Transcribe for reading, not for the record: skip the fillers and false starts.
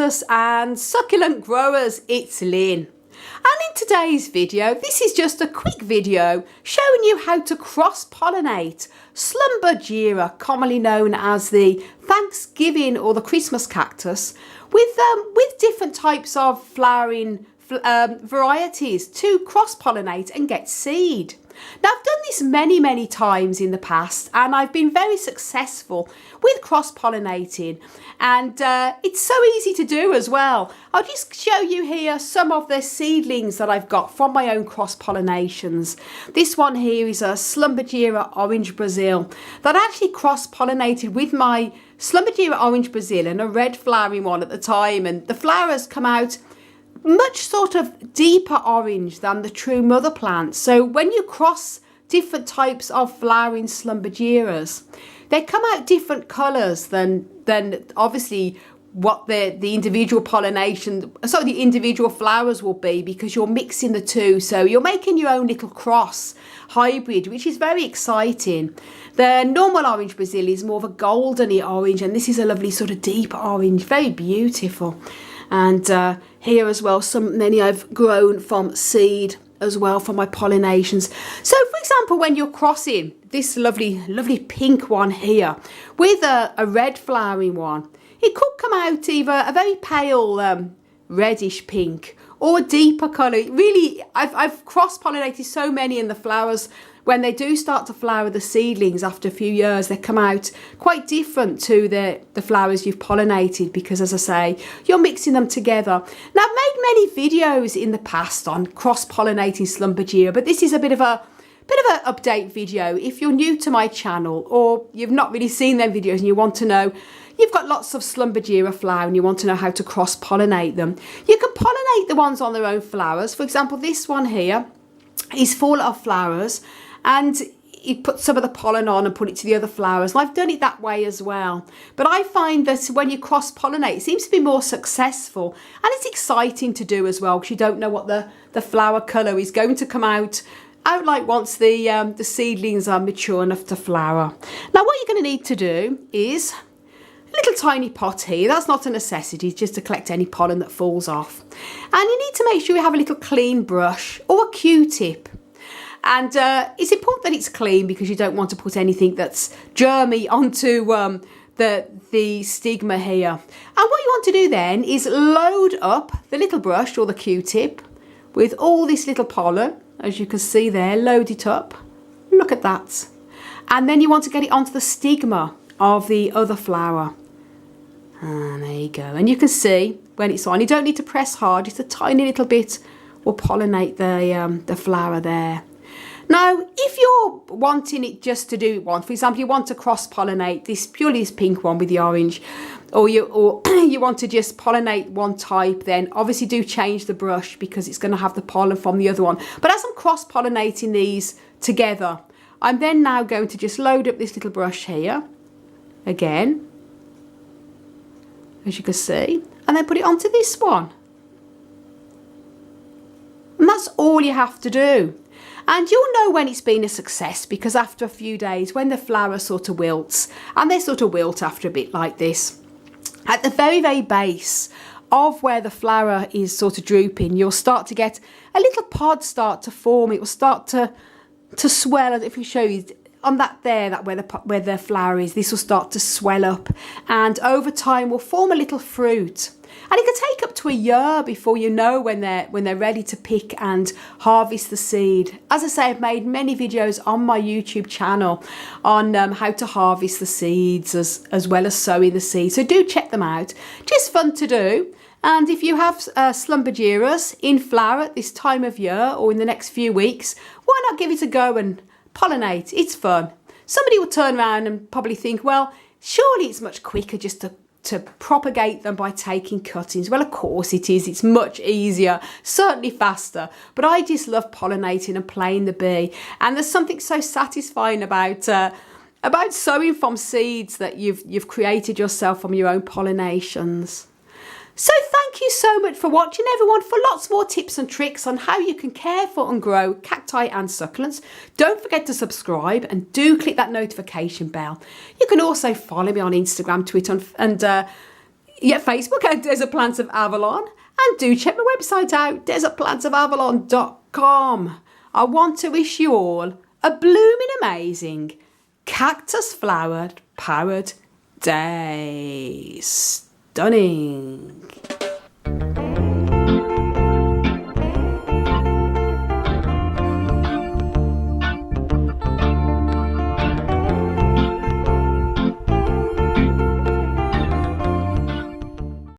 cactus and succulent growers, it's Lynn. And in today's video, this is just a quick video showing you how to cross-pollinate Schlumbergera, commonly known as the Thanksgiving or the Christmas cactus, with different types of flowering varieties to cross-pollinate and get seed. Now, I've done this many times in the past, and I've been very successful with cross-pollinating, and it's so easy to do as well. I'll just show you here some of the seedlings that I've got from my own cross-pollinations. This one here is a Schlumbergera Orange Brazil that I actually cross-pollinated with my Schlumbergera Orange Brazil and a red flowering one at the time, and the flowers come out much sort of deeper orange than the true mother plant. So when you cross different types of flowering Schlumbergeras, they come out different colours than obviously what the individual the individual flowers will be, because you're mixing the two. So you're making your own little cross hybrid, which is very exciting. The normal orange Brazil is more of a goldeny orange, and this is a lovely sort of deep orange, very beautiful. And here as well, many I've grown from seed as well for my pollinations. So for example, when you're crossing this lovely pink one here with a red flowering one, it could come out either a very pale reddish pink or a deeper colour. Really, I've cross-pollinated so many, in the flowers, when they do start to flower, the seedlings, after a few years, they come out quite different to the flowers you've pollinated, because, as I say, you're mixing them together. Now, I've made many videos in the past on cross-pollinating Schlumbergera, but this is a bit of an update video. If you're new to my channel, or you've not really seen them videos and you want to know, you've got lots of Schlumbergera flower and you want to know how to cross-pollinate them, you can pollinate the ones on their own flowers. For example, this one here is full of flowers, and you put some of the pollen on and put it to the other flowers. And I've done it that way as well. But I find that when you cross-pollinate, it seems to be more successful, and it's exciting to do as well, because you don't know what the flower colour is going to come out like once the seedlings are mature enough to flower. Now, what you're going to need to do is a little tiny pot here. That's not a necessity, just to collect any pollen that falls off. And you need to make sure you have a little clean brush or a Q-tip. And it's important that it's clean, because you don't want to put anything that's germy onto the stigma here. And what you want to do then is load up the little brush or the Q-tip with all this little pollen. As you can see there, load it up. Look at that. And then you want to get it onto the stigma of the other flower. And there you go. And you can see when it's on, you don't need to press hard, just a tiny little bit will pollinate the flower there. Now, if you're wanting it just to do one, for example, you want to cross-pollinate this pink one with the orange, or you want to just pollinate one type, then obviously do change the brush, because it's going to have the pollen from the other one. But as I'm cross-pollinating these together, I'm then now going to just load up this little brush here, again, as you can see, and then put it onto this one. And that's all you have to do. And you'll know when it's been a success, because after a few days, when the flower sort of wilts, and they sort of wilt after a bit like this, at the very base of where the flower is sort of drooping, you'll start to get a little pod start to form. It will start to swell. If we show you on that there, where the flower is, this will start to swell up, and over time will form a little fruit. And it can take up to a year before you know when they're ready to pick and harvest the seed. As I say, I've made many videos on my YouTube channel on how to harvest the seeds as well as sowing the seeds. So do check them out. Just fun to do. And if you have Schlumbergeras in flower at this time of year or in the next few weeks, why not give it a go and pollinate? It's fun. Somebody will turn around and probably think, well, surely it's much quicker just to propagate them by taking cuttings. Well, of course it is. It's much easier, certainly faster. But I just love pollinating and playing the bee. And there's something so satisfying about sowing from seeds that you've created yourself from your own pollinations. So thank you so much for watching, everyone. For lots more tips and tricks on how you can care for and grow cacti and succulents, don't forget to subscribe and do click that notification bell. You can also follow me on Instagram, Twitter, and Yeah, Facebook at Desert Plants of Avalon, and do check my website out, desertplantsofavalon.com. I want to wish you all a blooming amazing cactus flowered powered day. Stunning.